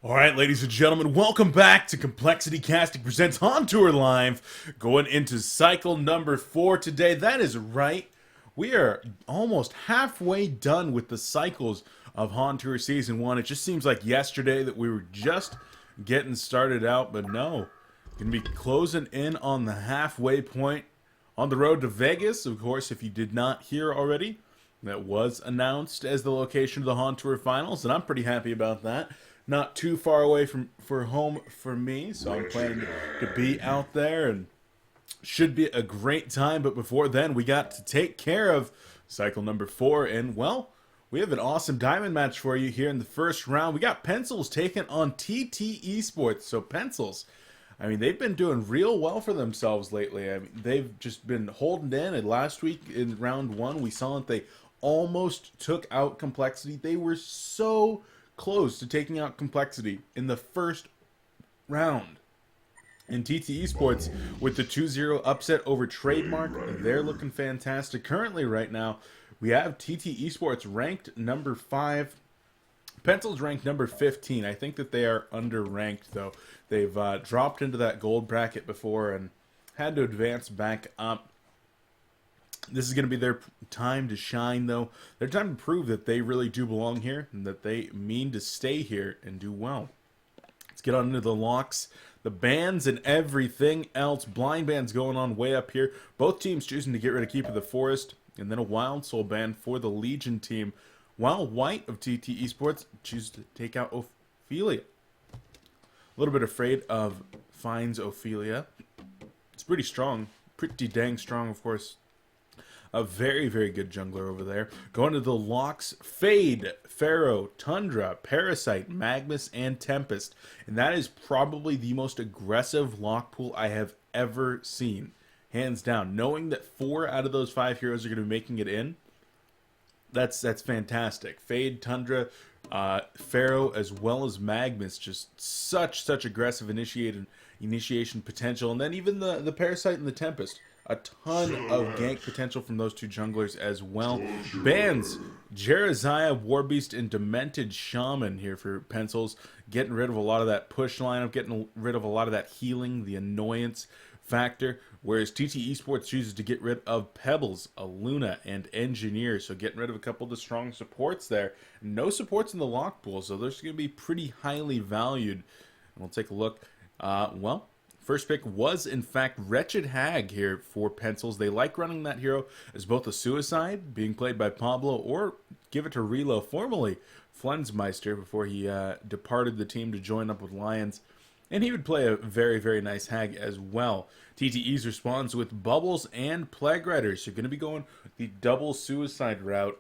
All right, ladies and gentlemen, welcome back to Complexity Casting presents HoN Tour Live. Going into cycle number 4 today. That is right. We are almost halfway done with the cycles of HoN Tour Season 1. It just seems like yesterday that we were just getting started out, but no. Going to be closing in on the halfway point on the road to Vegas. Of course, if you did not hear already, that was announced as the location of the HoN Tour Finals, and I'm pretty happy about that. Not too far away from home for me, so I'm planning to be out there, and should be a great time. But before then, we got to take care of cycle number 4, and well, we have an awesome diamond match for you here in the first round. We got Pencils taking on TT Esports. So Pencils, I mean, they've been doing real well for themselves lately. I mean, they've just been holding in. And last week in round 1, we saw that they almost took out Complexity. They were so close to taking out Complexity in the first round. And TT Esports with the 2-0 upset over Trademark, they're looking fantastic. Currently right now, we have TT Esports ranked number 5. Pencil's ranked number 15. I think that they are underranked, though. They've dropped into that gold bracket before and had to advance back up. This is going to be their time to shine, though. Their time to prove that they really do belong here and that they mean to stay here and do well. Let's get on into the locks, the bans, and everything else. Blind bans going on way up here. Both teams choosing to get rid of Keep of the Forest, and then a Wild Soul ban for the Legion team, while White of TT Esports chooses to take out Ophelia. A little bit afraid of Fine's Ophelia. It's pretty strong. Pretty dang strong, of course. A very, very good jungler over there. Going to the locks, Fade, Pharaoh, Tundra, Parasite, Magnus, and Tempest. And that is probably the most aggressive lock pool I have ever seen. Hands down. Knowing that 4 out of those 5 heroes are going to be making it in, that's fantastic. Fade, Tundra, Pharaoh, as well as Magnus. Just such aggressive initiation potential. And then even the Parasite and the Tempest. A ton of gank potential from those 2 junglers as well. Bans, Jeraziah, Warbeast, and Demented Shaman here for Pencils. Getting rid of a lot of that push lineup, getting rid of a lot of that healing, the annoyance factor. Whereas TT Esports chooses to get rid of Pebbles, Aluna, and Engineer. So getting rid of a couple of the strong supports there. No supports in the lock pool, so those are going to be pretty highly valued. And we'll take a look. Well, first pick was, in fact, Wretched Hag here for Pencils. They like running that hero as both a suicide, being played by Pablo, or give it to Relo, formerly Flensmeister, before he departed the team to join up with Lions. And he would play a very, very nice Hag as well. TTE's responds with Bubbles and Plague Riders. So you're going to be going the double suicide route.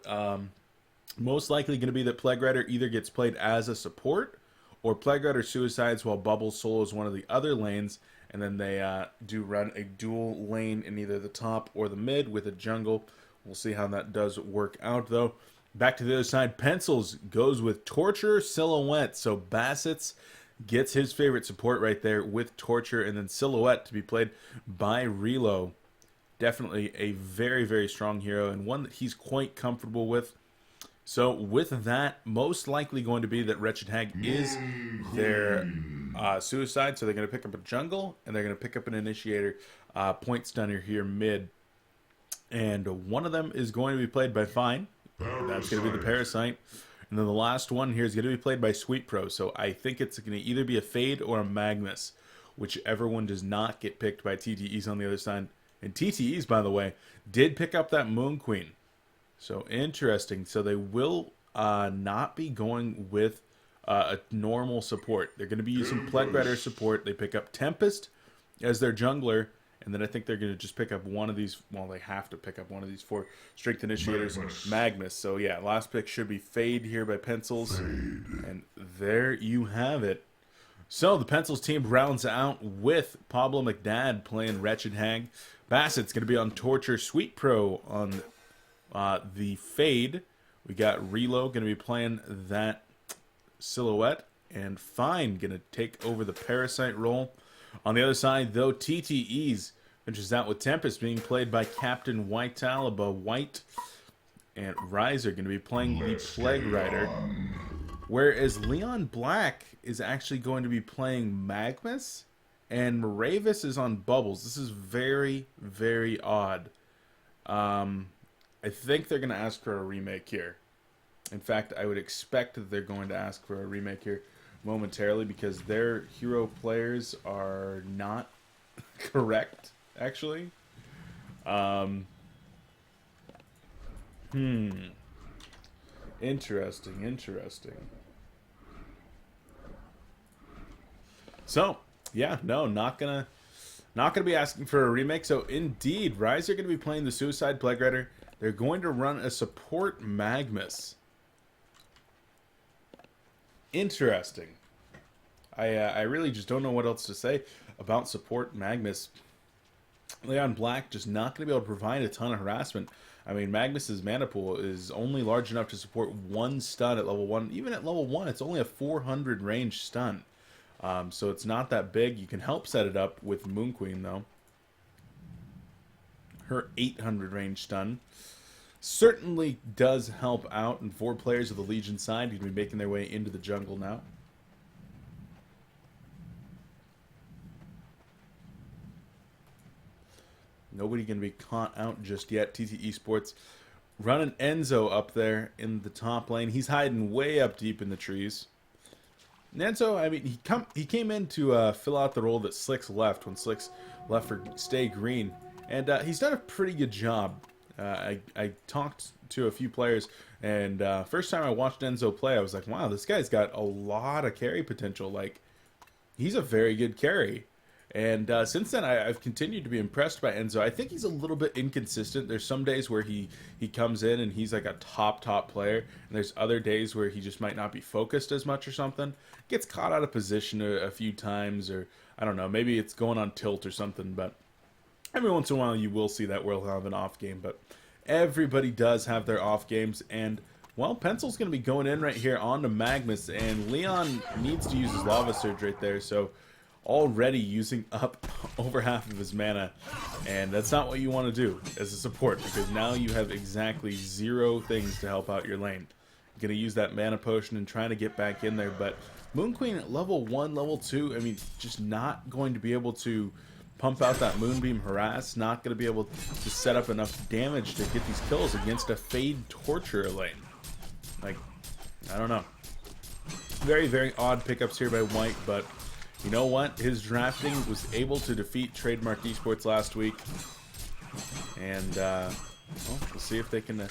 Most likely going to be that Plague Rider either gets played as a support, or Plague Rider suicides while Bubbles solos one of the other lanes, and then they do run a dual lane in either the top or the mid with a jungle. We'll see how that does work out, though. Back to the other side, Pencils goes with Torture, Silhouette. So Bassett's gets his favorite support right there with Torture, and then Silhouette to be played by Relo. Definitely a very, very strong hero, and one that he's quite comfortable with. So with that, most likely going to be that Wretched Hag is their suicide. So they're going to pick up a jungle, and they're going to pick up an initiator, point stunner here mid. And one of them is going to be played by Fine. That's going to be the Parasite. And then the last one here is going to be played by Sweet Pro. So I think it's going to either be a Fade or a Magnus, whichever one does not get picked by TTEs on the other side. And TTEs, by the way, did pick up that Moon Queen. So interesting. So they will not be going with a normal support. They're going to be using Plague Rider support. They pick up Tempest as their jungler, and then I think they're going to just pick up one of these. Well, they have to pick up one of these 4 strength initiators, Magnus. So yeah, last pick should be Fade here by Pencils, and there you have it. So the Pencils team rounds out with Pablo McDad playing Wretched Hag. Bassett's going to be on Torture. Sweet Pro on the Fade. We got Relo going to be playing that Silhouette, and Fine going to take over the Parasite role. On the other side, though, TTEs finishes out with Tempest being played by Captain Whitetalaba White, and Riser going to be playing the Plague Rider. Whereas Leon Black is actually going to be playing Magnus, and Moravis is on Bubbles. This is very, very odd. I think they're going to ask for a remake here. In fact, I would expect that they're going to ask for a remake here momentarily because their hero players are not correct, actually. Interesting, interesting. So, yeah, no, not gonna be asking for a remake. So, indeed, Rise are gonna be playing the Suicide Plague Rider. They're going to run a support Magnus. Interesting. I really just don't know what else to say about support Magnus. Leon Black just not going to be able to provide a ton of harassment. I mean, Magnus's mana pool is only large enough to support one stun at level 1. Even at level 1, it's only a 400 range stun. So it's not that big. You can help set it up with Moon Queen, though. Her 800 range stun certainly does help out. And 4 players of the Legion side are going to be making their way into the jungle now. Nobody going to be caught out just yet. TT Esports running Enzo up there in the top lane. He's hiding way up deep in the trees. And Enzo, I mean, he came in to fill out the role that Slicks left when Slicks left for Stay Green. And he's done a pretty good job. I talked to a few players, and first time I watched Enzo play, I was like, wow, this guy's got a lot of carry potential. Like, he's a very good carry. And since then, I've continued to be impressed by Enzo. I think he's a little bit inconsistent. There's some days where he comes in and he's like a top player. And there's other days where he just might not be focused as much or something. Gets caught out of position a few times, or I don't know, maybe it's going on tilt or something. But every once in a while you will see that we'll have an off game. But everybody does have their off games. And, well, Pencil's going to be going in right here onto Magnus. And Leon needs to use his Lava Surge right there. So already using up over half of his mana, and that's not what you want to do as a support, because now you have exactly 0 things to help out your lane. You're going to use that mana potion and trying to get back in there, but Moon Queen at level 1, level 2, I mean, just not going to be able to pump out that Moonbeam Harass, not going to be able to set up enough damage to get these kills against a Fade Torturer lane. Like, I don't know. Very, very odd pickups here by White, but you know what? His drafting was able to defeat Trademark Esports last week. And, well, we'll see if they can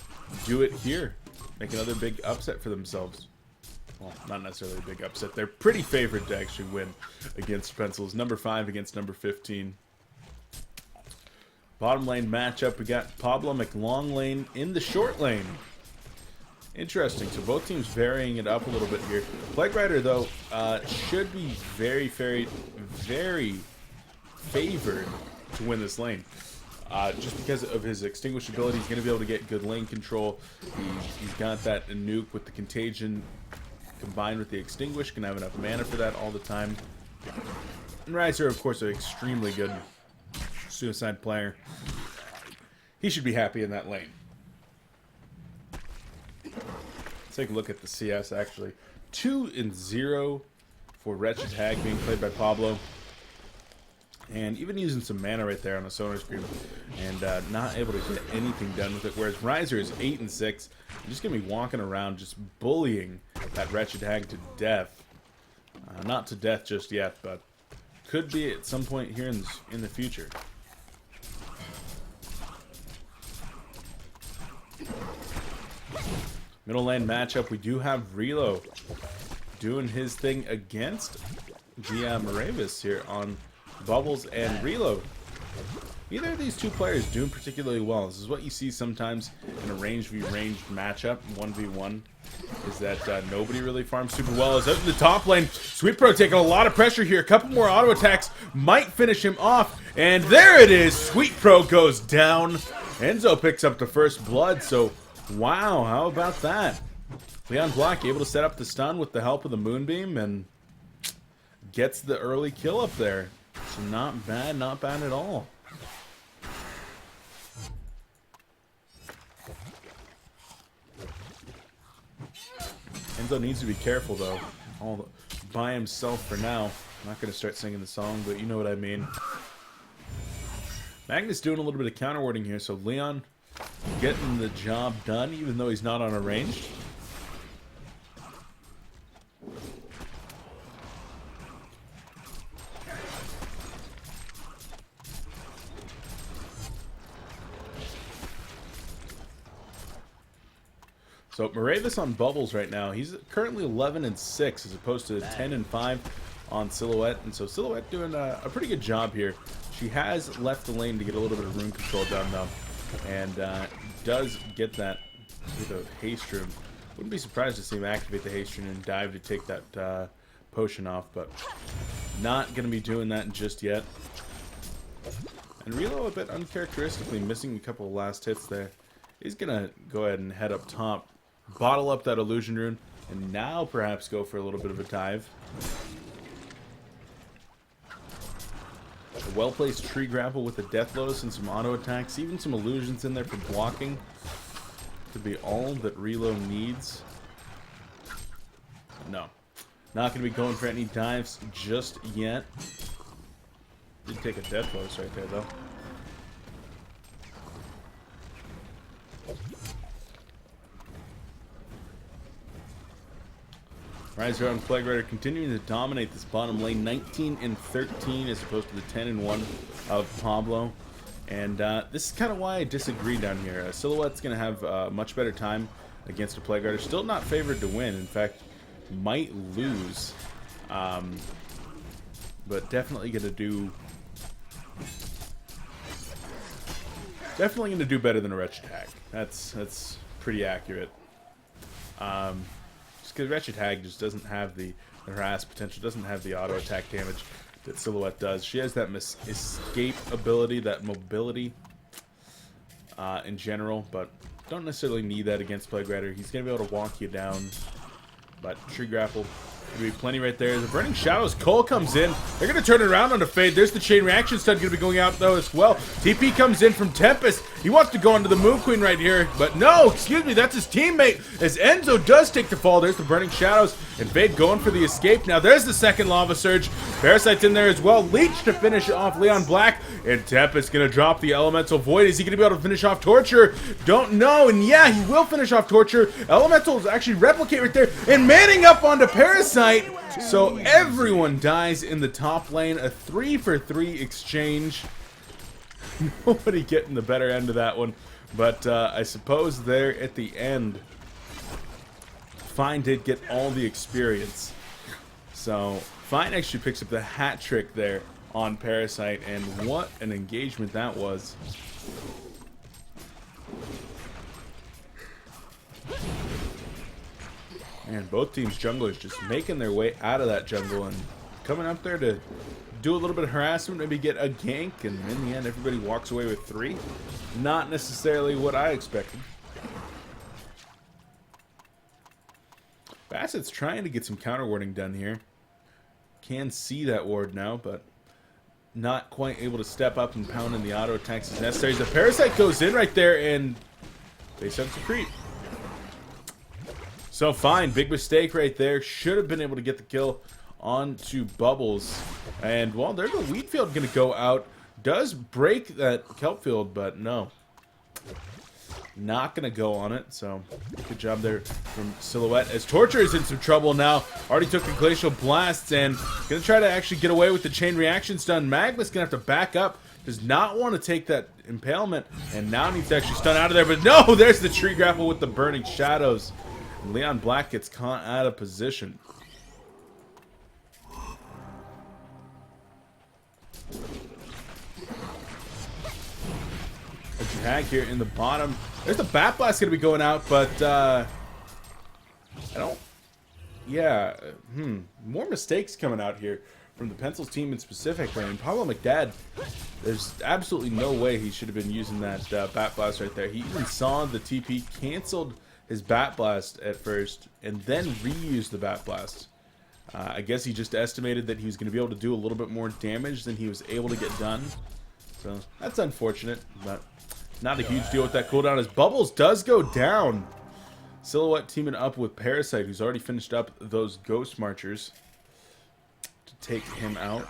do it here. Make another big upset for themselves. Well, not necessarily a big upset. They're pretty favored to actually win against Pencils. Number 5 against number 15. Bottom lane matchup. We got Pablo McLong lane in the short lane. Interesting. So both teams varying it up a little bit here. Plague Rider, though, should be very, very, very favored to win this lane. Just because of his Extinguish ability, he's going to be able to get good lane control. He's got that nuke with the Contagion combined with the Extinguish. Can have enough mana for that all the time. And Riser, of course, an extremely good Suicide player. He should be happy in that lane. Let's take a look at the CS, actually. 2-0 for Wretched Hag being played by Pablo. And even using some mana right there on the Sonar Scream. And not able to get anything done with it. Whereas Riser is 8-6. I'm just going to be walking around just bullying that Wretched Hag to death. Not to death just yet, but could be at some point here in the future. Middle lane matchup, we do have Relo doing his thing against the Moravis here on Bubbles and Relo. Neither of these two players doing particularly well. This is what you see sometimes in a range v range matchup, 1v1, is that nobody really farms super well. Is out in the top lane. Sweet Pro taking a lot of pressure here. A couple more auto attacks might finish him off. And there it is. Sweet Pro goes down. Enzo picks up the first blood, so wow, how about that? Leon Black able to set up the stun with the help of the Moonbeam and gets the early kill up there. So not bad at all. Enzo Enzo needs to be careful, though. All by himself for now. I'm not going to start singing the song, but you know what I mean. Magnus doing a little bit of counter warding here, so Leon getting the job done, even though he's not on a ranged. So Moravis on Bubbles right now. He's currently 11-6 as opposed to 10-5 on Silhouette, and so Silhouette doing a pretty good job here. She has left the lane to get a little bit of rune control done though, and does get that with a haste rune. Wouldn't be surprised to see him activate the haste rune and dive to take that potion off, but not going to be doing that just yet. And Relo a bit uncharacteristically missing a couple of last hits there. He's going to go ahead and head up top, bottle up that illusion rune, and now perhaps go for a little bit of a dive. A well-placed tree grapple with the Death Lotus and some auto attacks, even some illusions in there for blocking. Could be all that Relo needs. No. Not going to be going for any dives just yet. Did take a Death Lotus right there, though. Riser on Plague Rider continuing to dominate this bottom lane, 19-13 as opposed to the 10-1 of Pablo. And this is kind of why I disagree down here. Silhouette's going to have a much better time against a Plague Rider. Still not favored to win. In fact, might lose. But definitely going to do... Definitely going to do better than a Wretched Hag. That's pretty accurate. Because Wretched Hag just doesn't have the harass potential, doesn't have the auto attack damage that Silhouette does. She has that escape ability, that mobility in general, but don't necessarily need that against Plague Rider. He's going to be able to walk you down, but Tree Grapple There'll be plenty right there. The Burning Shadows, Cole comes in. They're going to turn it around on the Fade. There's the Chain Reaction Stun going to be going out, though, as well. TP comes in from TteS. He wants to go into the Moon Queen right here, but no, excuse me, that's his teammate, as Enzo does take the fall. There's the Burning Shadows, and Fade going for the escape. Now, there's the second Lava Surge. Parasite's in there as well. Leech to finish off Leon Black, and TteS going to drop the Elemental Void. Is he going to be able to finish off Torture? Don't know, and yeah, he will finish off Torture. Elementals actually replicate right there, and manning up onto Parasite. So everyone dies in the top lane. A 3-for-3 exchange. Nobody getting the better end of that one. But I suppose there at the end, Fine did get all the experience. So Fine actually picks up the hat trick there on Parasite. And what an engagement that was. And both teams' junglers just making their way out of that jungle and coming up there to do a little bit of harassment, maybe get a gank, and in the end everybody walks away with 3. Not necessarily what I expected. Bassett's trying to get some counter warding done here. Can see that ward now, but not quite able to step up and pound in the auto attacks as necessary. The Parasite goes in right there and they send some creep. So Fine, big mistake right there. Should have been able to get the kill onto Bubbles. And, well, there's a wheat field going to go out. Does break that kelp field, but no. Not going to go on it. So, good job there from Silhouette. As Torture is in some trouble now. Already took the Glacial Blasts and going to try to actually get away with the Chain Reaction Stun. Magma's going to have to back up. Does not want to take that Impalement. And now needs to actually stun out of there. But no, there's the Tree Grapple with the Burning Shadows. Leon Black gets caught out of position. A drag here in the bottom. There's the Bat Blast going to be going out, but I don't... Yeah, more mistakes coming out here from the Pencils team in specific. I mean, Pablo McDad, there's absolutely no way he should have been using that Bat Blast right there. He even saw the TP, canceled his Bat Blast at first, and then reused the Bat Blast. I guess he just estimated that he was going to be able to do a little bit more damage than he was able to get done. So that's unfortunate, but not a huge deal with that cooldown as Bubbles does go down. Silhouette teaming up with Parasite, who's already finished up those Ghost Marchers to take him out.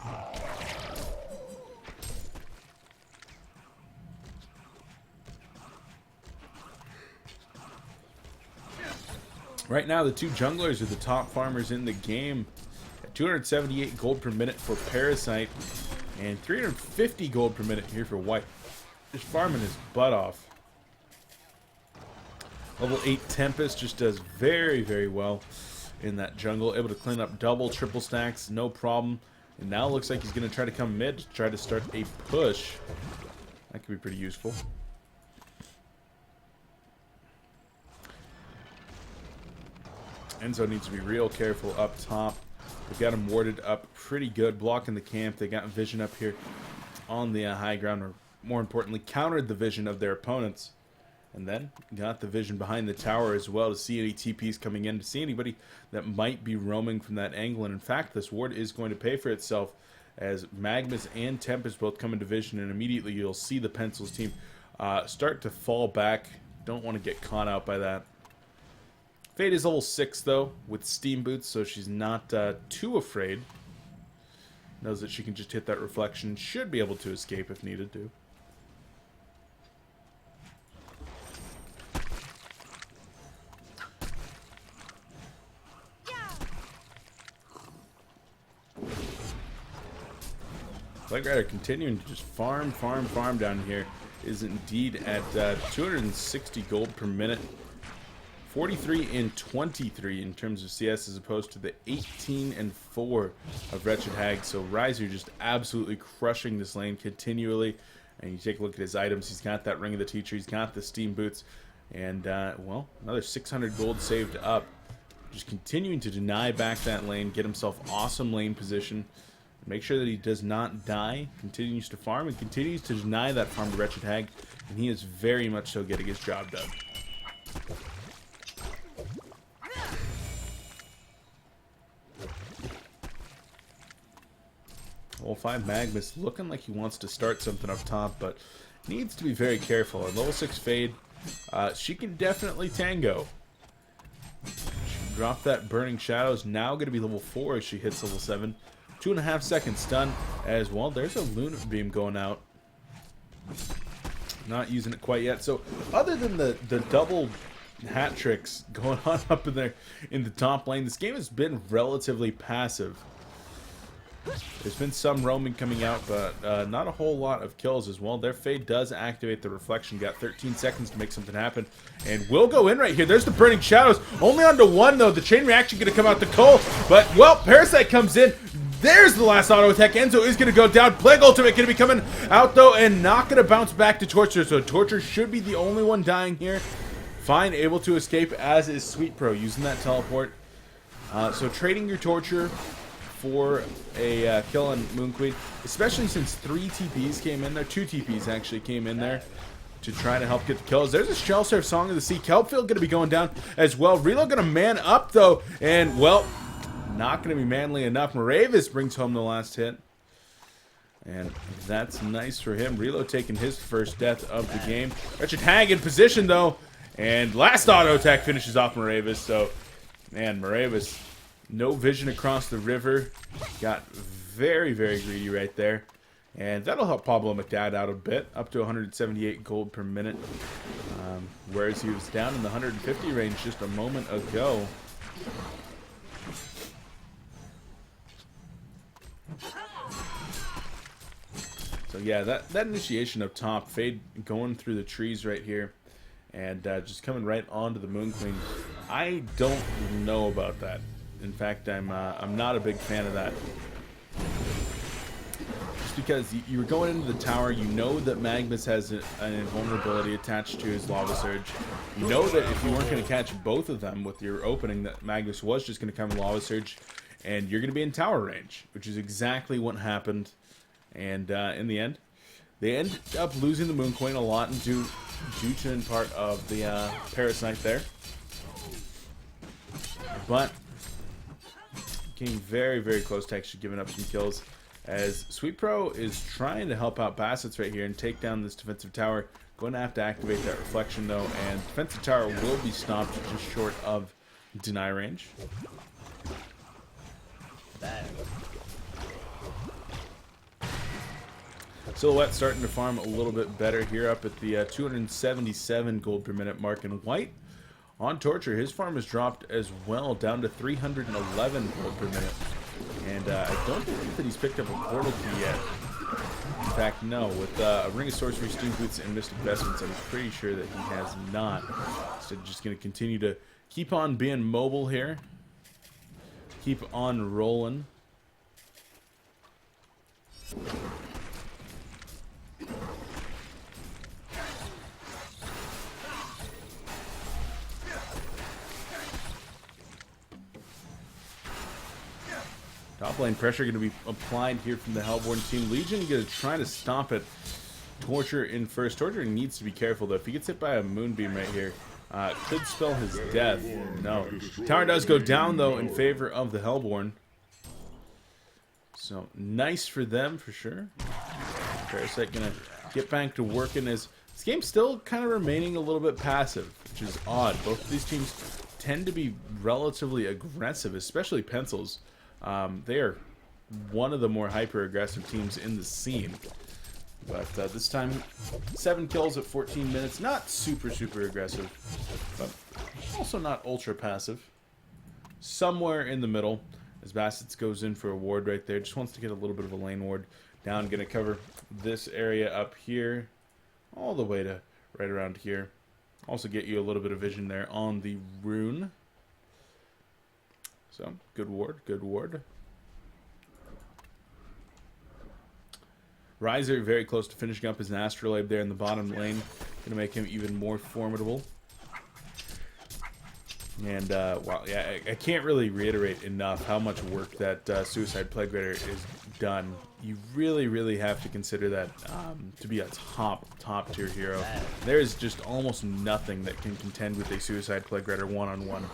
Right now, the two junglers are the top farmers in the game. At 278 gold per minute for Parasite, and 350 gold per minute here for White. Just farming his butt off. Level 8 TteS just does very, very well in that jungle. Able to clean up double, triple stacks, no problem. And now it looks like he's going to try to come mid to try to start a push. That could be pretty useful. Enzo needs to be real careful up top. They've got him warded up pretty good, blocking the camp. They got vision up here on the high ground, or more importantly, countered the vision of their opponents. And then got the vision behind the tower as well to see any TPs coming in, to see anybody that might be roaming from that angle. And in fact, this ward is going to pay for itself as Magnus and TteS both come into vision, and immediately you'll see the Pencils team start to fall back. Don't want to get caught out by that. Fade is level 6 though, with Steam Boots, so she's not too afraid. Knows that she can just hit that reflection, should be able to escape if needed to. Flag Rider continuing to just farm down here. Is indeed at 260 gold per minute. 43 and 23 in terms of CS, as opposed to the 18 and 4 of Wretched Hag. So Riser just absolutely crushing this lane continually. And you take a look at his items. He's got that Ring of the Teacher. He's got the Steam Boots. And, well, another 600 gold saved up. Just continuing to deny back that lane. Get himself awesome lane position. Make sure that he does not die. Continues to farm and continues to deny that farm to Wretched Hag. And he is very much so getting his job done. Level 5 Magnus looking like he wants to start something up top, but needs to be very careful. And level 6 Fade, she can definitely tango. She dropped that Burning Shadows, now going to be level 4 as she hits level 7. 2.5 seconds stun as well. There's a Lunar Beam going out. Not using it quite yet. So other than the double hat tricks going on up in there in the top lane, this game has been relatively passive. There's been some roaming coming out, but not a whole lot of kills as well. Their Fade does activate the reflection. Got 13 seconds to make something happen. And we'll go in right here. There's the Burning Shadows. Only onto one, though. The chain reaction going to come out to Cole. But, well, Parasite comes in. There's the last auto attack. Enzo is going to go down. Plague Ultimate going to be coming out, though, and not going to bounce back to Torture. So Torture should be the only one dying here. Fine, able to escape, as is Sweet Pro, using that teleport. So trading your Torture for a kill on Moon Queen, especially since 3 TPs came in there. 2 TPs actually came in there to try to help get the kills. There's a Shell Surf, Song of the Sea. Kelpfield going to be going down as well. Reload going to man up, though, and, well, not going to be manly enough. Moravis brings home the last hit. And that's nice for him. Reload taking his first death of the game. Wretched Hag in position, though. And last auto attack finishes off Moravis. So, man, Moravis, no vision across the river. Got very, very greedy right there. And that'll help Pablo McDad out a bit. Up to 178 gold per minute. Whereas he was down in the 150 range just a moment ago. So yeah, that initiation up top, Fade going through the trees right here, and just coming right onto the Moon Queen. I don't know about that. In fact, I'm not a big fan of that. Just because you're going into the tower, you know that Magnus has an invulnerability attached to his Lava Surge. You know that if you weren't going to catch both of them with your opening, that Magnus was just going to come in Lava Surge, and you're going to be in tower range, which is exactly what happened. And in the end, they end up losing the Moon Queen a lot due to in part of the Parasite there. But came very, very close to actually giving up some kills, as Sweet Pro is trying to help out Bassets right here and take down this defensive tower. Going to have to activate that reflection though, and defensive tower will be stopped just short of deny range. Silhouette starting to farm a little bit better here, up at the 277 gold per minute mark. And White on Torture, his farm has dropped as well, down to 311 gold per minute. And I don't think that he's picked up a portal key yet. In fact, no. With a Ring of Sorcery, Student Boots, and Mystic Vestments, I'm pretty sure that he has not. So just going to continue to keep on being mobile here. Keep on rolling. Top lane pressure going to be applied here from the Hellborn team. Legion going to try to stop it. Torture in first. Torture needs to be careful though. If he gets hit by a Moonbeam right here, could spell his death. No. Tower does go down though in favor of the Hellborn. So nice for them for sure. Parasite going to get back to working as this game's still kind of remaining a little bit passive, which is odd. Both of these teams tend to be relatively aggressive, especially Pencils. They are one of the more hyper-aggressive teams in the scene. But this time, 7 kills at 14 minutes. Not super aggressive, but also not ultra-passive. Somewhere in the middle, as Bassets goes in for a ward right there. Just wants to get a little bit of a lane ward down. Going to cover this area up here, all the way to right around here. Also get you a little bit of vision there on the rune. So, good ward, good ward. Riser very close to finishing up his Astrolabe there in the bottom lane. Going to make him even more formidable. And, wow, yeah, I can't really reiterate enough how much work that Suicide Plague Raider is done. You really have to consider that to be a top tier hero. There is just almost nothing that can contend with a Suicide Plague Raider one-on-one.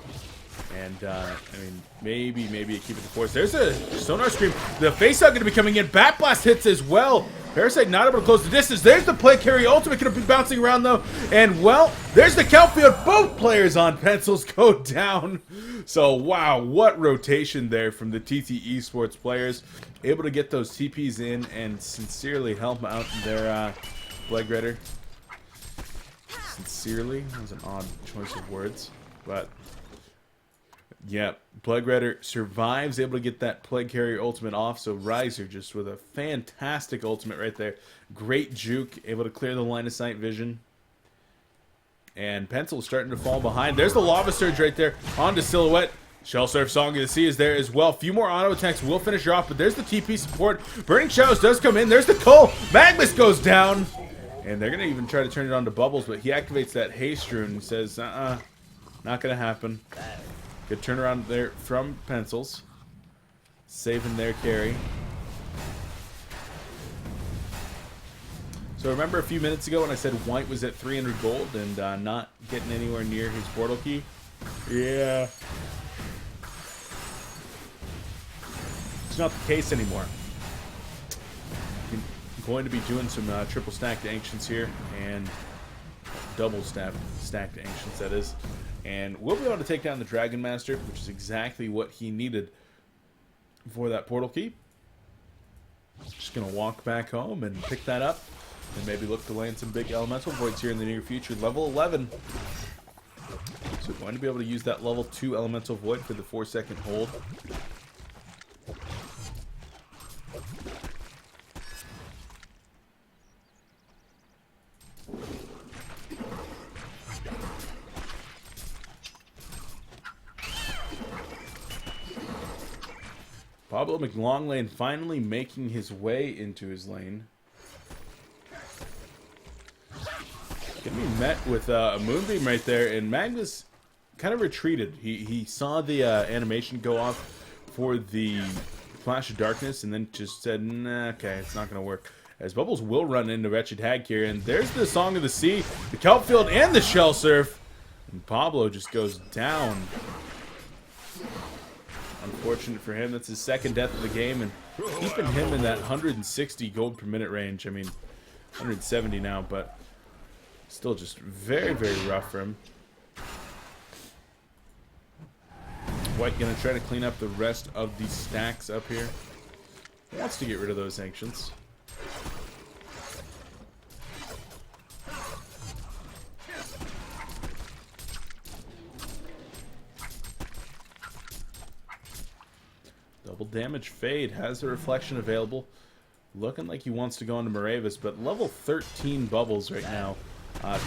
And, I mean, maybe keep it to force. There's a Sonar Scream. The face hug going to be coming in. Bat Blast hits as well. Parasite not able to close the distance. There's the Plague Carry ultimate going to be bouncing around, though. And, well, there's the Kelfield. Both players on pencils go down. So, wow, what rotation there from the TT Esports players. Able to get those TPs in and sincerely help out their Plague Raider. Sincerely? That was an odd choice of words. But... yeah, Plague Raider survives, able to get that Plague Carrier ultimate off. So Riser just with a fantastic ultimate right there. Great juke, able to clear the line of sight vision. And Pencil starting to fall behind. There's the Lava Surge right there onto Silhouette. Shell Surf, Song of the Sea is there as well. A few more auto attacks will finish her off, but there's the TP support. Burning Shadows does come in. There's the Cull. Magnus goes down. And they're going to even try to turn it on to Bubbles, but he activates that Haste Rune and says, not going to happen. Good turnaround there from Pencils. Saving their carry. So remember a few minutes ago when I said White was at 300 gold and not getting anywhere near his portal key? Yeah. It's not the case anymore. I'm going to be doing some triple stacked Ancients here and double stacked Ancients, that is. And we'll be able to take down the Dragon Master, which is exactly what he needed for that portal key. Just going to walk back home and pick that up. And maybe look to land some big Elemental Voids here in the near future. Level 11. So we're going to be able to use that level 2 Elemental Void for the 4-second hold. Pablo McLonglane finally making his way into his lane. Gonna be met with a Moonbeam right there, and Magnus kind of retreated. He saw the animation go off for the Flash of Darkness, and then just said, nah, okay, it's not gonna work. As Bubbles will run into Wretched Hag here, and there's the Song of the Sea, the Kelpfield, and the Shell Surf. And Pablo just goes down. Unfortunate for him. That's his second death of the game, and keeping him in that 160 gold per minute range. I mean, 170 now, but Still just very, very rough for him. White gonna try to clean up the rest of these stacks up here. He wants to get rid of those ancients. Double damage fade has the reflection available. Looking like he wants to go into Moravis, but level 13 bubbles right now.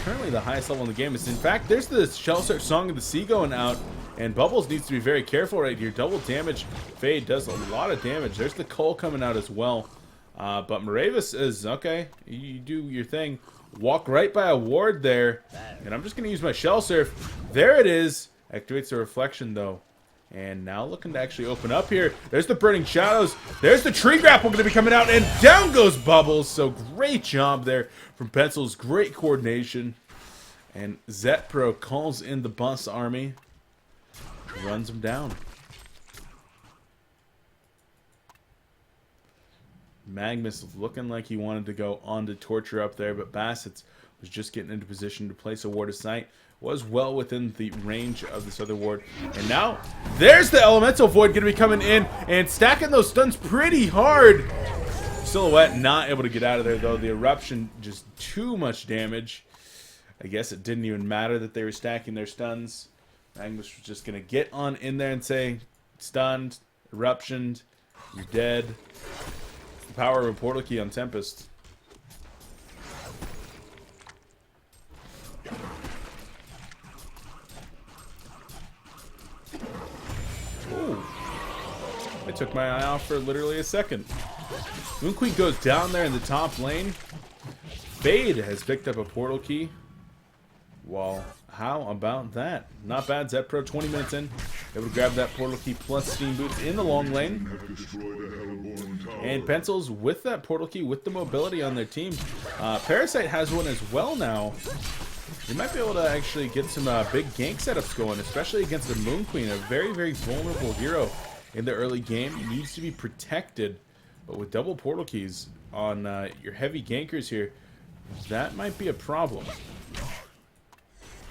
Currently the highest level in the game is, in fact, there's the Shell Search Song of the Sea going out, and Bubbles needs to be very careful right here. Double damage fade does a lot of damage. There's the Cole coming out as well. But Moravis is, okay, you do your thing. Walk right by a ward there, and I'm just going to use my Shell Surf. There it is. Activates the reflection, though. And now looking to actually open up here. There's the Burning Shadows. There's the Tree Grapple going to be coming out. And down goes Bubbles. So great job there from Pencils. Great coordination. And Zetpro calls in the bus army. Runs him down. Magnus looking like he wanted to go on to Torture up there. But Bassett was just getting into position to place a Ward of Sight. Was well within the range of this other ward. And now, there's the Elemental Void going to be coming in and stacking those stuns pretty hard. Silhouette not able to get out of there, though. The Eruption, just too much damage. I guess it didn't even matter that they were stacking their stuns. Magnus was just going to get on in there and say, stunned, Eruptioned, you're dead. The power of a Portal Key on Tempest. I took my eye off for literally a second. Moonqueen goes down there in the top lane. Fade has picked up a portal key. Well, how about that? Not bad. Zetpro 20 minutes in. Able to grab that portal key plus Steam Boots in the long lane. And Pencils with that portal key with the mobility on their team. Parasite has one as well now. You might be able to actually get some big gank setups going, especially against the Moon Queen, a very, very vulnerable hero in the early game. It needs to be protected, but with double portal keys on your heavy gankers here, that might be a problem.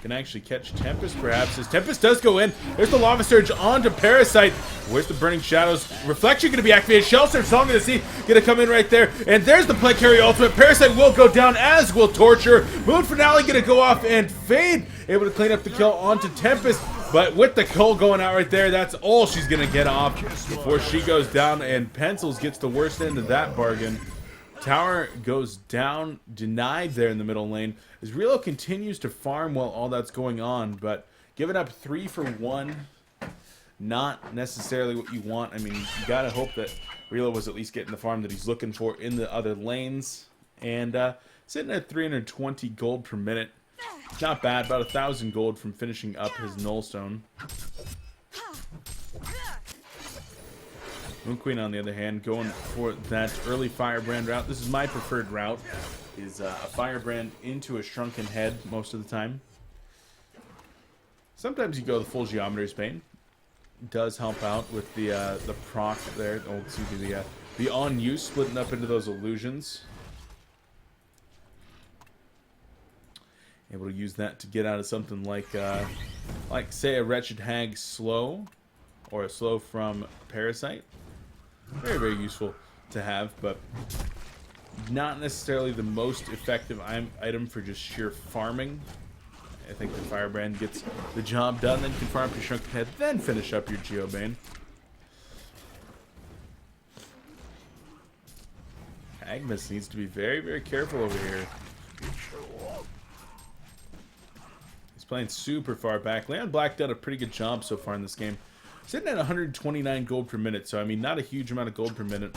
Can actually catch Tempest, perhaps, as Tempest does go in. There's the Lava Surge onto Parasite. Where's the Burning Shadows? Reflection going to be activated. Shell Surf, Song of the Sea, going to come in right there. And there's the Plague Carry Ultimate. Parasite will go down, as will Torture. Moon Finale going to go off, and Fade able to clean up the kill onto Tempest. But with the Cole going out right there, that's all she's going to get off before she goes down. And Pencils gets the worst end of that bargain. Tower goes down, denied there in the middle lane. As Relo continues to farm while all that's going on, but giving up 3 for 1, not necessarily what you want. I mean, you gotta hope that Relo was at least getting the farm that he's looking for in the other lanes. And sitting at 320 gold per minute. Not bad, about 1,000 gold from finishing up his Nullstone. Moon Queen, on the other hand, going for that early Firebrand route. This is my preferred route, is a Firebrand into a Shrunken Head most of the time. Sometimes you go the full Geometry's Bane. It does help out with the proc there. Oh, excuse me, the on use splitting up into those illusions. Able to use that to get out of something like say a Wretched Hag slow, or a slow from Parasite. Very, very useful to have, but not necessarily the most effective item for just sheer farming. I think the Firebrand gets the job done, then you can farm up your Shrunken Head, then finish up your Geobane. Agnes needs to be very, very careful over here. He's playing super far back. Leon Black done a pretty good job so far in this game. Sitting at 129 gold per minute, so I mean, not a huge amount of gold per minute.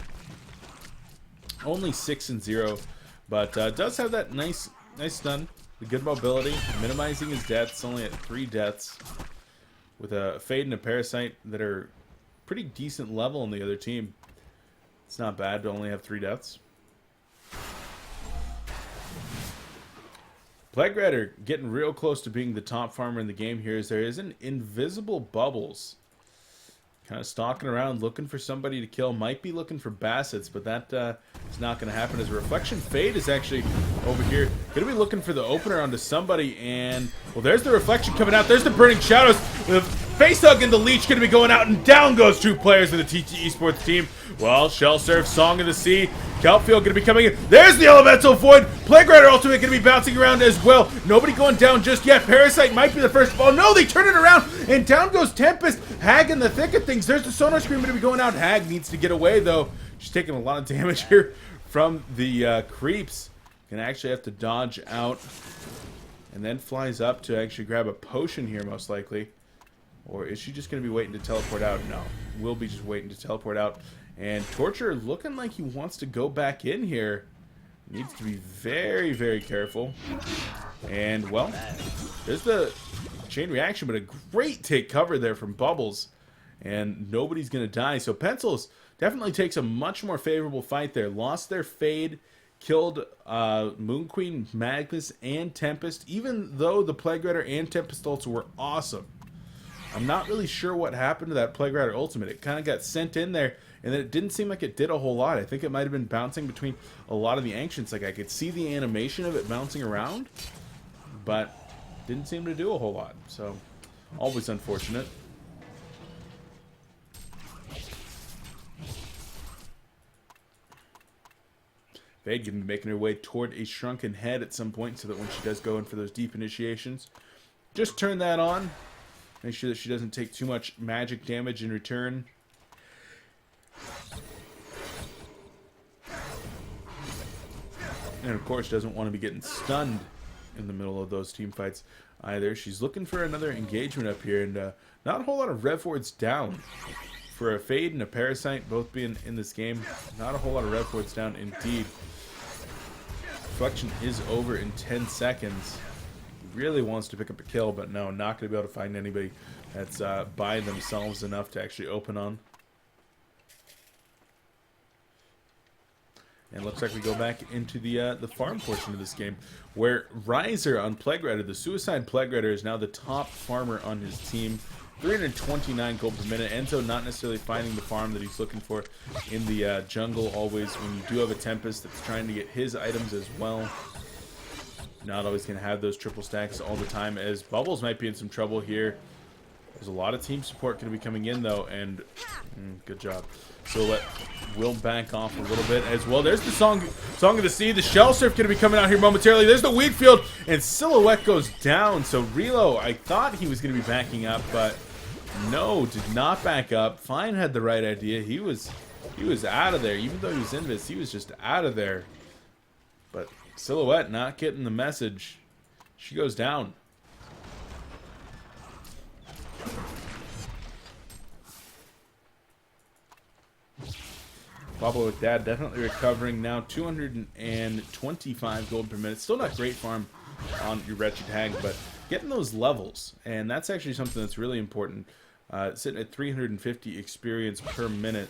Only 6 and 0, but does have that nice stun, the good mobility, minimizing his deaths, only at 3 deaths, with a Fade and a Parasite that are pretty decent level on the other team. It's not bad to only have 3 deaths. Plague Rider getting real close to being the top farmer in the game here, as there is an invisible Bubbles Kind of stalking around, looking for somebody to kill. Might be looking for Bassett's, but that is not going to happen. As a Reflection Fade is actually over here. Going to be looking for the opener onto somebody, and, well, there's the Reflection coming out. There's the Burning Shadows. The face hug and the Leech going to be going out, and down goes 2 players of the TT Esports team. Well, Shell Surf, Song of the Sea, Kelpfield going to be coming in. There's the Elemental Void. Playground Ultimate going to be bouncing around as well. Nobody going down just yet. Parasite might be the first of all. No, they turn it around, and down goes Tempest. Hag in the thick of things. There's the Sonar Scream going to be going out. Hag needs to get away, though. She's taking a lot of damage here from the creeps. Gonna actually have to dodge out, and then flies up to actually grab a potion here, most likely. Or is she just going to be waiting to teleport out? No. Will be just waiting to teleport out. And Torture looking like he wants to go back in here. Needs to be very, very careful. And, well, there's the chain reaction, but a great take cover there from Bubbles. And nobody's going to die. So Pencils definitely takes a much more favorable fight there. Lost their Fade. Killed Moon Queen, Magnus, and Tempest. Even though the Plague Rider and Tempest ults were awesome. I'm not really sure what happened to that Plague Rider ultimate. It kind of got sent in there, and then it didn't seem like it did a whole lot. I think it might have been bouncing between a lot of the Ancients. Like, I could see the animation of it bouncing around, but didn't seem to do a whole lot. So, always unfortunate. Fade going to be making her way toward a Shrunken Head at some point, so that when she does go in for those deep initiations, just turn that on. Make sure that she doesn't take too much magic damage in return. And of course doesn't want to be getting stunned in the middle of those team fights either. She's looking for another engagement up here, and not a whole lot of rev wards down. For a Fade and a Parasite both being in this game, not a whole lot of rev wards down indeed. Reflection is over in 10 seconds. Really wants to pick up a kill, but no, not going to be able to find anybody that's by themselves enough to actually open on. And looks like we go back into the farm portion of this game, where Riser on Plague Rider, the Suicide Plague Rider, is now the top farmer on his team. 329 gold per minute. Enzo not necessarily finding the farm that he's looking for in the jungle always when you do have a Tempest that's trying to get his items as well. Not always going to have those triple stacks all the time, as Bubbles might be in some trouble here. There's a lot of team support going to be coming in, though, and good job. So let Will back off a little bit as well. There's the Song of the Sea. The Shell Surf going to be coming out here momentarily. There's the Wheat Field, and Silhouette goes down. So Relo, I thought he was going to be backing up, but no, did not back up. Fine had the right idea. He was out of there. Even though he was invis, he was just out of there. But Silhouette not getting the message. She goes down. Pablo with Dad definitely recovering now. 225 gold per minute. Still not great farm on your Wretched Hag, but getting those levels. And that's actually something that's really important. Sitting at 350 experience per minute.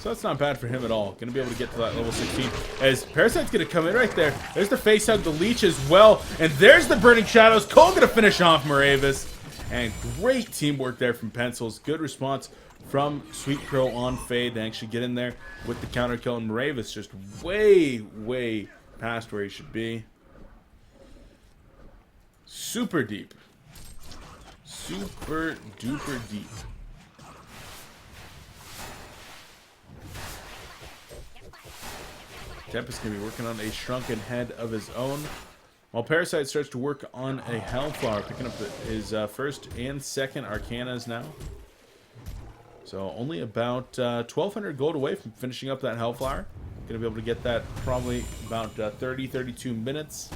So that's not bad for him at all. Going to be able to get to that level 16. As Parasite's going to come in right there. There's the face hug, the Leech as well. And there's the Burning Shadows. Cole going to finish off Moravis. And great teamwork there from Pencils. Good response from Sweet Crow on Fade to actually get in there with the counter kill. And Moravis just way, way past where he should be. Super deep. Super duper deep. Tempest going to be working on a Shrunken Head of his own, while Parasite starts to work on a Hellflower, picking up his first and second Arcanas now. So only about 1,200 gold away from finishing up that Hellflower. Going to be able to get that probably about 30-32 minutes.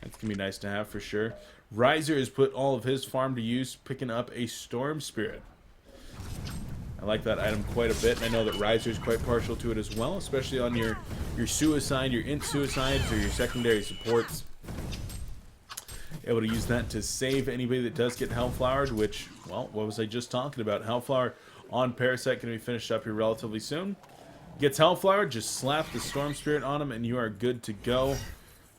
That's going to be nice to have for sure. Riser has put all of his farm to use, picking up a Storm Spirit. I like that item quite a bit, and I know that Riser is quite partial to it as well, especially on your Suicide, your Int Suicides, or your secondary supports. Able to use that to save anybody that does get Hellflowered, which, well, what was I just talking about? Hellflower on Parasite going to be finished up here relatively soon. Gets Hellflowered, just slap the Storm Spirit on him, and you are good to go.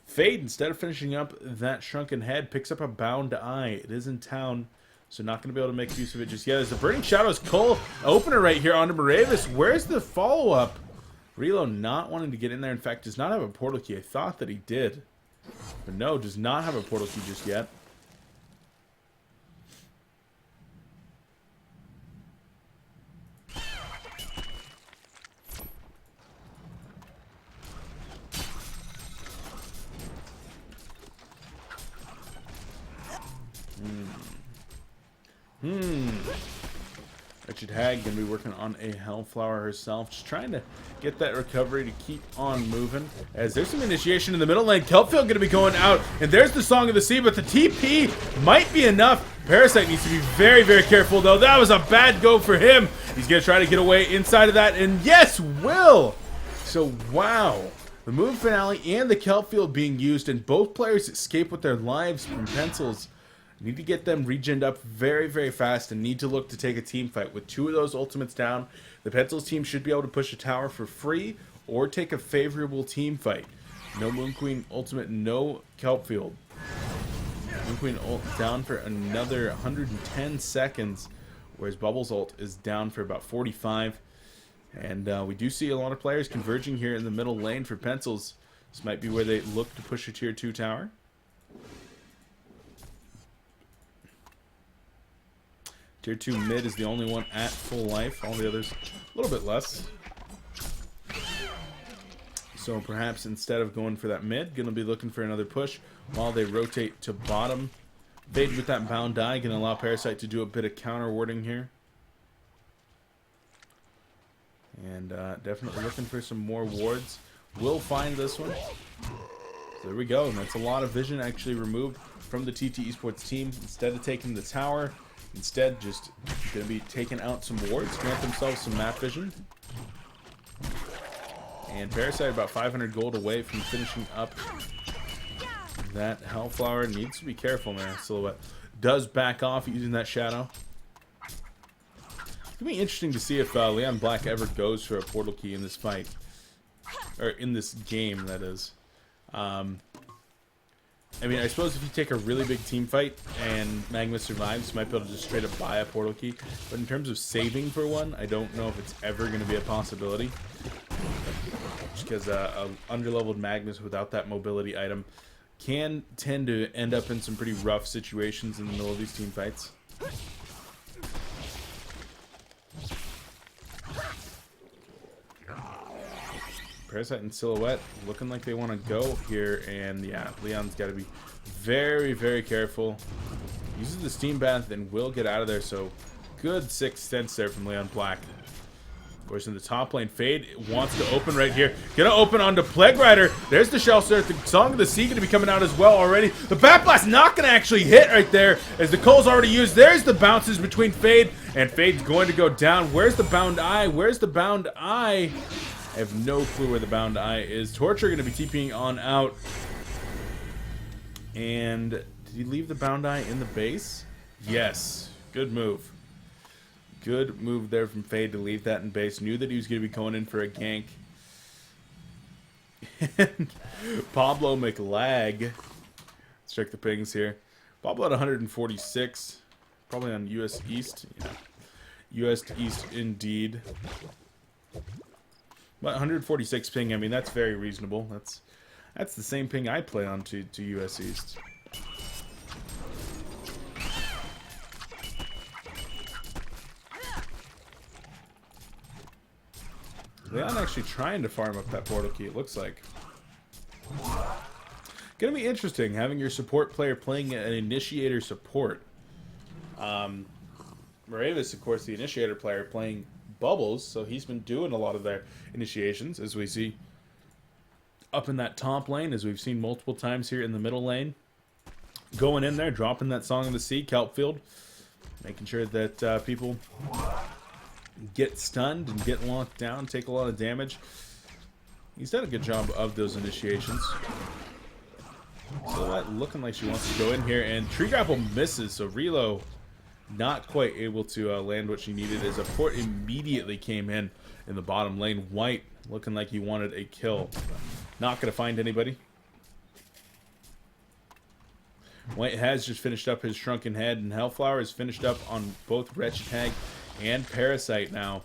Fade, instead of finishing up that Shrunken Head, picks up a Bound Eye. It is in town. So not going to be able to make use of it just yet. As the Burning Shadows Cole opener right here onto Moravis. Where's the follow-up? Relo not wanting to get in there. In fact, does not have a portal key. I thought that he did. But no, does not have a portal key just yet. Wretched Hag going to be working on a Hellflower herself. Just trying to get that recovery to keep on moving. As there's some initiation in the middle lane. Kelpfield going to be going out. And there's the Song of the Sea. But the TP might be enough. Parasite needs to be very, very careful, though. That was a bad go for him. He's going to try to get away inside of that. And yes, will. So, wow. The move finale and the Kelpfield being used. And both players escape with their lives from pencils. Need to get them regened up very, very fast and need to look to take a team fight. With 2 of those ultimates down, the Pencils team should be able to push a tower for free or take a favorable team fight. No Moon Queen ultimate, no Kelpfield. Moon Queen ult down for another 110 seconds, whereas Bubbles ult is down for about 45. And we do see a lot of players converging here in the middle lane for Pencils. This might be where they look to push a tier 2 tower. Tier 2 mid is the only one at full life. All the others a little bit less. So perhaps instead of going for that mid, going to be looking for another push while they rotate to bottom. Fade with that bound die, going to allow Parasite to do a bit of counter warding here. And definitely looking for some more wards. Will find this one. So there we go. And that's a lot of vision actually removed from the TT Esports team. Instead of taking the tower, instead, just going to be taking out some wards, grant themselves some map vision. And Parasite about 500 gold away from finishing up that Hellflower. Needs to be careful, man. Silhouette does back off using that shadow. It's going to be interesting to see if Leon Black ever goes for a portal key in this fight. Or in this game, that is. I mean, I suppose if you take a really big team fight and Magma survives, you might be able to just straight up buy a portal key. But in terms of saving for one, I don't know if it's ever going to be a possibility. Just because underleveled Magnus without that mobility item can tend to end up in some pretty rough situations in the middle of these team fights. Parasite and Silhouette looking like they want to go here, and yeah, Leon's got to be very, very careful. Uses the Steam Bath and will get out of there, so good 6 cents there from Leon Black. Of course, in the top lane, Fade wants to open right here. Gonna open onto Plague Rider. There's the Shell Surf. The Song of the Sea gonna be coming out as well already. The Bat Blast not gonna actually hit right there, as the Cole's already used. There's the bounces between Fade, and Fade's going to go down. Where's the Bound Eye? Where's the Bound Eye? I have no clue where the Bound Eye is. Torture going to be TPing on out. And did he leave the Bound Eye in the base? Yes. Good move. Good move there from Fade to leave that in base. Knew that he was going to be going in for a gank. And Pablo McLag. Let's check the pings here. Pablo at 146. Probably on US East. Yeah. US East indeed. But 146 ping, I mean, that's very reasonable. That's the same ping I play on to US East. Leon actually trying to farm up that portal key, it looks like. Gonna be interesting having your support player playing an initiator support. Moravis, of course, the initiator player, playing Bubbles, so he's been doing a lot of their initiations, as we see up in that top lane, as we've seen multiple times here in the middle lane. Going in there, dropping that Song of the Sea, Kelpfield, making sure that people get stunned and get locked down, take a lot of damage. He's done a good job of those initiations. Silhouette looking like she wants to go in here, and Tree Grapple misses, so Relo not quite able to land what she needed, as a port immediately came in the bottom lane. White looking like he wanted a kill. Not going to find anybody. White has just finished up his Shrunken Head, and Hellflower is finished up on both Wretched Hag and Parasite now.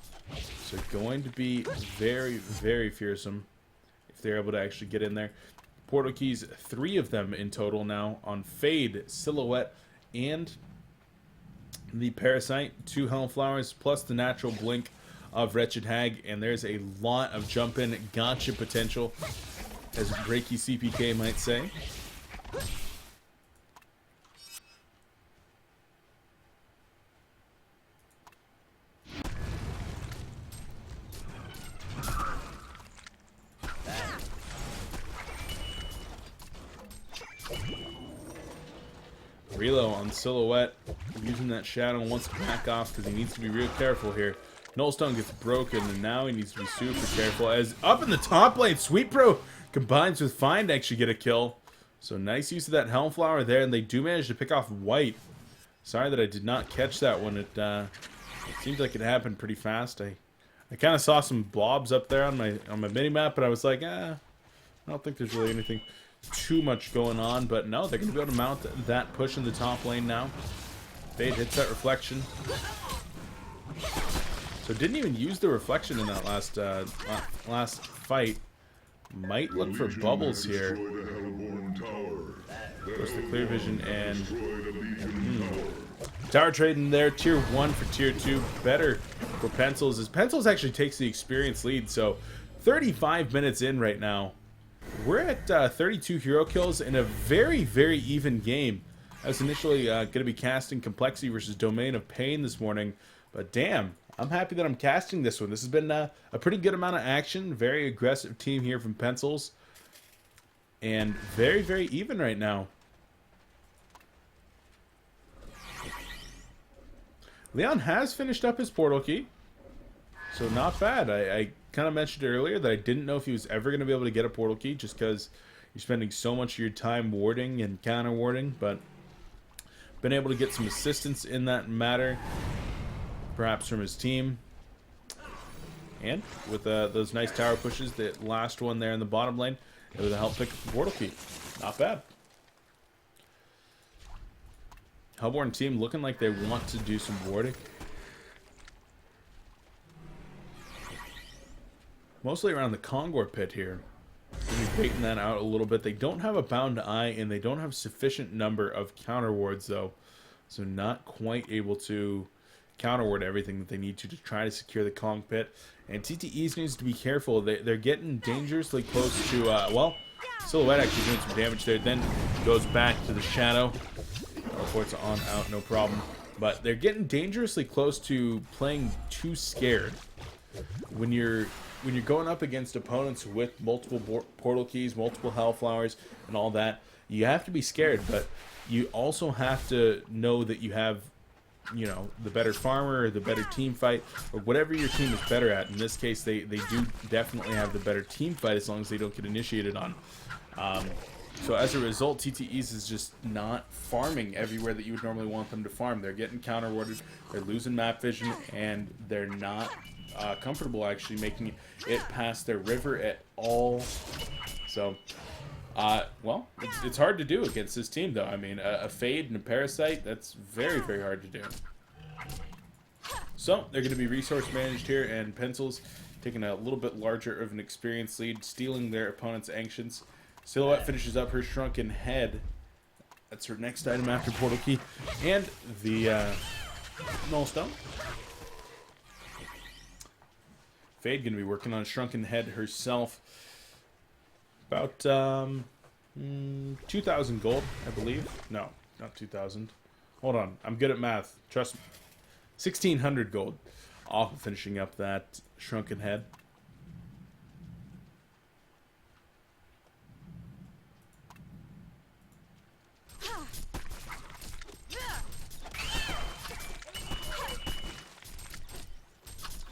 So going to be very, very fearsome if they're able to actually get in there. Portal keys, 3 of them in total now on Fade, Silhouette, and the Parasite. 2 Hellflowers plus the natural blink of Wretched Hag, and there's a lot of jump-in gotcha potential, as Breaky CPK might say. Relo on Silhouette, using that shadow, wants to back off because he needs to be real careful here. Nullstone gets broken, and now he needs to be super careful. As up in the top lane, Sweet Pro combines with Find to actually get a kill. So nice use of that Hellflower there, and they do manage to pick off White. Sorry that I did not catch that one. It seems like it happened pretty fast. I kind of saw some blobs up there on my mini map, but I was like, I don't think there's really anything too much going on. But no, they're going to be able to mount that push in the top lane now. Fade hits that reflection. So didn't even use the reflection in that last fight. Might look for bubbles here. Goes the clear vision and tower trade in there. Tier 1 for tier 2. Better for Pencils, as Pencils actually takes the experience lead. So 35 minutes in right now. We're at 32 hero kills in a very, very even game. I was initially going to be casting Complexity versus Domain of Pain this morning, but damn, I'm happy that I'm casting this one. This has been a pretty good amount of action. Very aggressive team here from Pencils, and very, very even right now. Leon has finished up his portal key, so not bad. I kind of mentioned earlier that I didn't know if he was ever going to be able to get a portal key, just because you're spending so much of your time warding and counter warding, but been able to get some assistance in that matter, perhaps from his team. And with those nice tower pushes, the last one there in the bottom lane, able to help pick up the portal key. Not bad. Hellborn team looking like they want to do some warding. Mostly around the Kongor pit here. Maybe baiting that out a little bit. They don't have a bound eye, and they don't have sufficient number of counter wards though. So not quite able to counter ward everything that they need to try to secure the Kong pit. And TteS needs to be careful. They're getting dangerously close to, well, Silhouette actually doing some damage there. Then goes back to the shadow. Teleports on out, no problem. But they're getting dangerously close to playing too scared. When you're going up against opponents with multiple portal keys, multiple Hellflowers, and all that, you have to be scared, but you also have to know that you have, you know, the better farmer or the better team fight, or whatever your team is better at. In this case, they do definitely have the better team fight, as long as they don't get initiated on. So as a result, TteS is just not farming everywhere that you would normally want them to farm. They're getting counter warded, they're losing map vision, and they're not comfortable actually making it past their river at all. So, well, it's hard to do against this team, though. I mean, a Fade and a Parasite, that's very, very hard to do. So, they're going to be resource managed here, and Pencils taking a little bit larger of an experience lead, stealing their opponent's Ancients. Silhouette finishes up her Shrunken Head. That's her next item after Portal Key. And the Nullstone. Fade going to be working on Shrunken Head herself. About 2,000 gold, I believe. No, not 2,000. Hold on, I'm good at math. Trust me. 1,600 gold off of finishing up that Shrunken Head.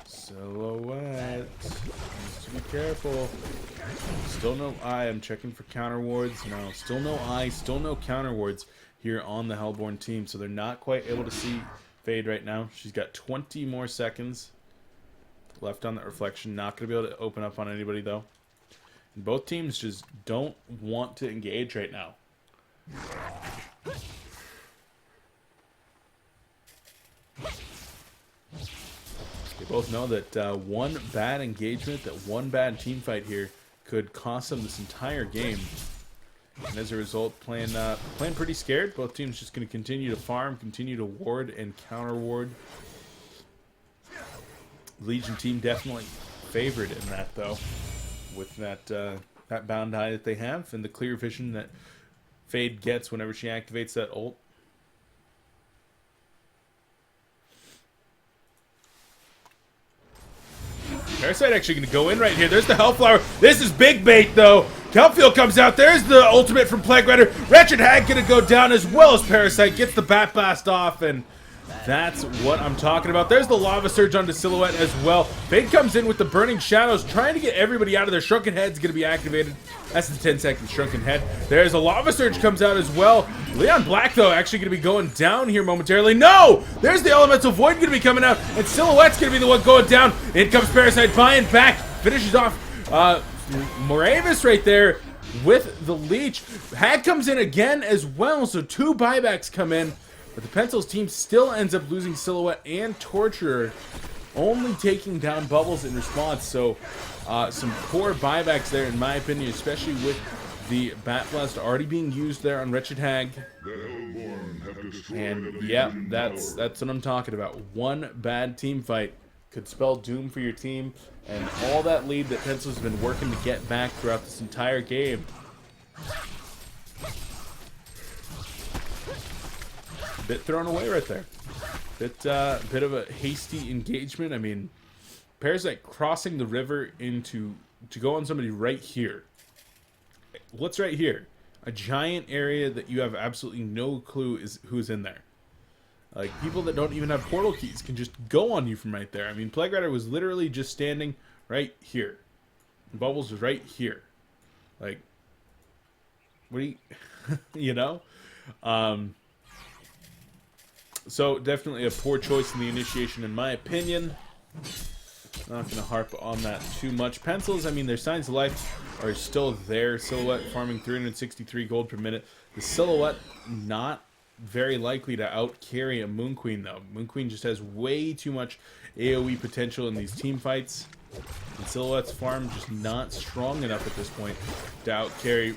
Silhouette needs to be careful. Still no eye. I'm checking for counter wards. No, still no eye. Still no counter wards here on the Hellborn team. So they're not quite able to see Fade right now. She's got 20 more seconds left on that reflection. Not going to be able to open up on anybody though. And both teams just don't want to engage right now. They both know that one bad engagement, that one bad team fight here could cost them this entire game. And as a result, playing pretty scared. Both teams just going to continue to farm, continue to ward and counter ward. Legion team definitely favored in that, though, with that bound eye that they have and the clear vision that Fade gets whenever she activates that ult. Parasite actually going to go in right here. There's the Hellflower. This is big bait, though. Kelpfield comes out. There's the ultimate from Plague Rider. Wretched Hag going to go down as well as Parasite gets the Bat Blast off, and that's what I'm talking about. There's the Lava Surge onto Silhouette as well. Fade comes in with the Burning Shadows, trying to get everybody out of there. Shrunken Head's going to be activated. That's the 10-second Shrunken Head. There's a Lava Surge comes out as well. Leon Black, though, actually going to be going down here momentarily. No! There's the Elemental Void going to be coming out, and Silhouette's going to be the one going down. In comes Parasite, buying back, finishes off Moravis right there with the Leech. Hag comes in again as well, so 2 buybacks come in. But the Pencils team still ends up losing Silhouette and Torturer, only taking down Bubbles in response. So some poor buybacks there, in my opinion, especially with the Bat Blast already being used there on Wretched Hag. And yeah, that's what I'm talking about. One bad team fight could spell doom for your team, and all that lead that Pencils has been working to get back throughout this entire game. Bit thrown away right there. Bit of a hasty engagement. I mean, Parasite crossing the river to go on somebody right here. What's right here? A giant area that you have absolutely no clue is who's in there. Like, people that don't even have portal keys can just go on you from right there. I mean, Plague Rider was literally just standing right here. And Bubbles was right here. Like, what do you... you know? So, definitely a poor choice in the initiation, in my opinion. Not going to harp on that too much. Pencils, I mean, their signs of life are still there. Silhouette farming 363 gold per minute. The Silhouette not very likely to out-carry a Moon Queen, though. Moon Queen just has way too much AoE potential in these team fights. And Silhouette's farm just not strong enough at this point to out-carry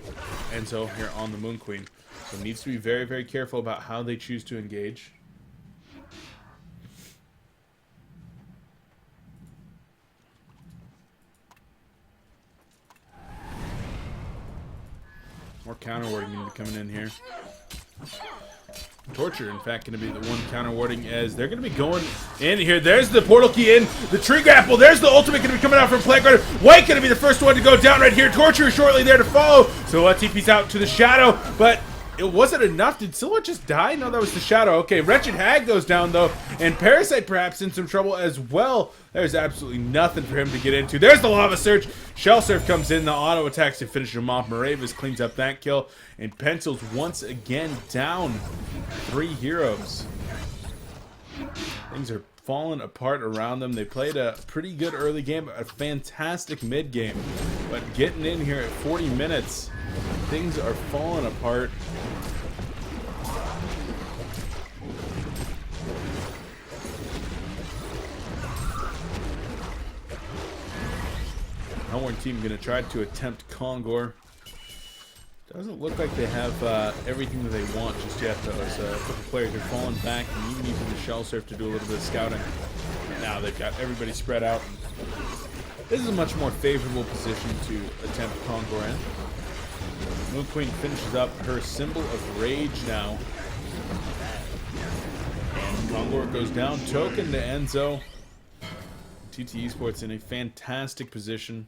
Enzo here on the Moon Queen. So needs to be very, very careful about how they choose to engage. More counter warding going to be coming in here. Torture, in fact, going to be the one counter warding as they're going to be going in here. There's the portal key in. The tree grapple. There's the ultimate going to be coming out from Plague Rider. White going to be the first one to go down right here. Torture shortly there to follow. Silhouette TP's out to the Shadow, but it wasn't enough. Did Silhouette just die? No, that was the Shadow. Okay, Wretched Hag goes down, though, and Parasite perhaps in some trouble as well. There's absolutely nothing for him to get into. There's the Lava Surge. Shell Surf comes in. The auto attacks to finish him off. Moravis cleans up that kill, and Pencils once again down 3 heroes. Things are falling apart around them. They played a pretty good early game, a fantastic mid game, but getting in here at 40 minutes, things are falling apart. HoN team going to try to attempt Kongor. Doesn't look like they have everything that they want just yet, though. As a couple players are falling back and even using the Shell Surf to do a little bit of scouting. Now they've got everybody spread out. This is a much more favorable position to attempt Kongor in. Moon Queen finishes up her Symbol of Rage now. And Kongor goes down. Token to Enzo. TteS eSports in a fantastic position.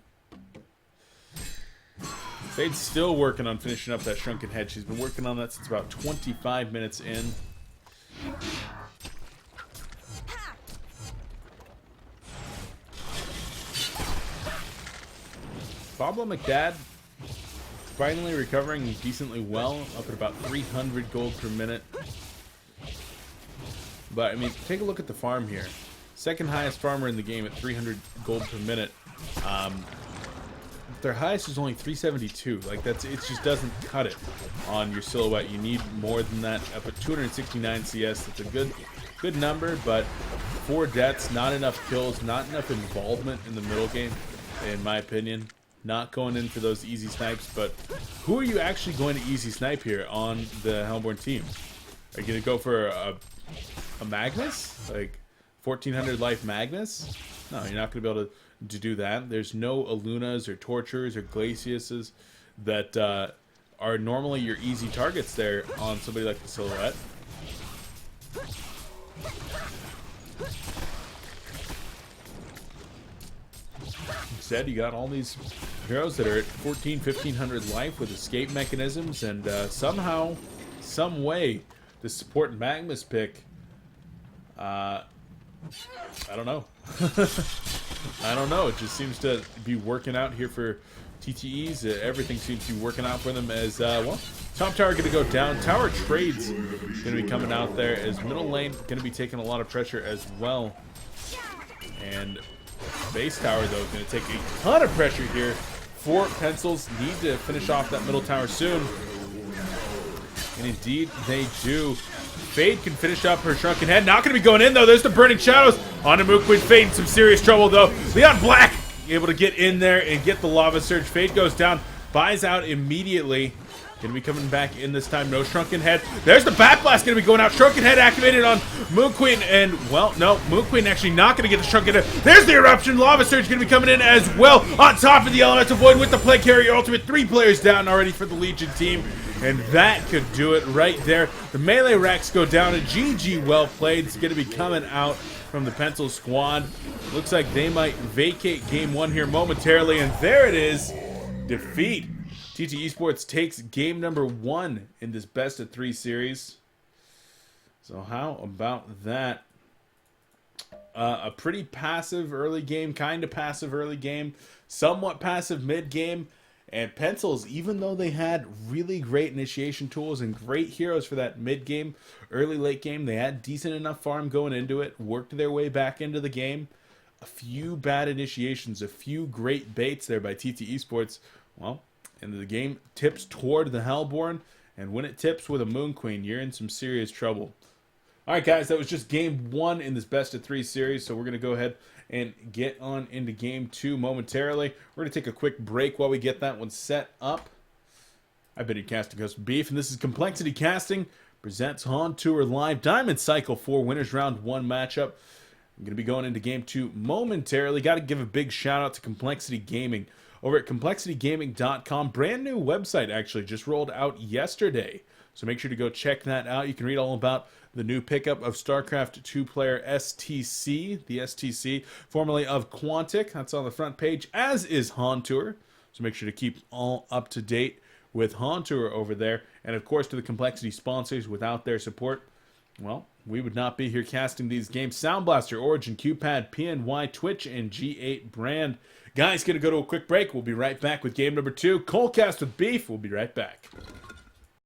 Fade's still working on finishing up that Shrunken Head. She's been working on that since about 25 minutes in. Pablo McDad finally recovering decently well, up at about 300 gold per minute. But, I mean, take a look at the farm here. Second highest farmer in the game at 300 gold per minute. their highest is only 372. Like it just doesn't cut it on your silhouette. You need more than that. Up at 269 CS, that's a good number, but 4 deaths, not enough kills, not enough involvement in the middle game, in my opinion. Not going in for those easy snipes, but who are you actually going to easy snipe here on the Hellborn team? Are you going to go for a Magnus? Like 1400 life Magnus? No, you're not going to be able to do that. There's no Alunas or Torturers or Glaciuses that are normally your easy targets there on somebody like the Silhouette. Instead, you got all these heroes that are at 1500 life with escape mechanisms, and somehow, some way, the support Magnus pick, I don't know. I don't know. It just seems to be working out here for TteS. Everything seems to be working out for them as, well, top tower going to go down. Tower trades going to be coming out there as middle lane going to be taking a lot of pressure as well. And base tower, though, is going to take a ton of pressure here for Pencils. Need to finish off that middle tower soon. And indeed, they do. Fade can finish up her Shrunken Head. Not going to be going in, though. There's the Burning Shadows. On to Mooquin. Fade in some serious trouble, though. Leon Black able to get in there and get the Lava Surge. Fade goes down. Buys out immediately. Going to be coming back in this time. No Shrunken Head. There's the Bat Blast going to be going out. Shrunken Head activated on Mooquin. And, well, no. Mooquin actually not going to get the Shrunken Head. There's the Eruption. Lava Surge going to be coming in as well. On top of the Elemental Void with the Plague Carrier Ultimate. 3 players down already for the Legion team. And that could do it right there. The melee racks go down. And GG, well played. It's going to be coming out from the Pencil squad. Looks like they might vacate game 1 here momentarily. And there it is. Defeat. TT Esports takes game number 1 in this best of 3 series. So how about that? A pretty passive early game, kind of passive early game, somewhat passive mid game. And Pencils, even though they had really great initiation tools and great heroes for that mid game, early late game, they had decent enough farm going into it, worked their way back into the game. A few bad initiations, a few great baits there by TT Esports. Well, and the game tips toward the Hellborn, and when it tips with a Moon Queen, you're in some serious trouble. All right, guys, that was just game 1 in this best of 3 series, so we're going to go ahead and get on into game 2 momentarily. We're going to take a quick break while we get that one set up. I've been your casting host, Beef, and this is Complexity Casting presents HoN Tour Live Diamond Cycle 4 Winners Round 1 matchup. I'm going to be going into game 2 momentarily. Got to give a big shout out to Complexity Gaming over at ComplexityGaming.com. Brand new website actually just rolled out yesterday. So make sure to go check that out. You can read all about the new pickup of StarCraft 2-player STC, the STC, formerly of Quantic. That's on the front page, as is HoN Tour. So make sure to keep all up to date with HoN Tour over there. And of course, to the Complexity sponsors, without their support, well, we would not be here casting these games. Sound Blaster, Origin, QPad, PNY, Twitch, and G8 brand. Guys, gonna go to a quick break. We'll be right back with game number 2. coLcast with Beef. We'll be right back.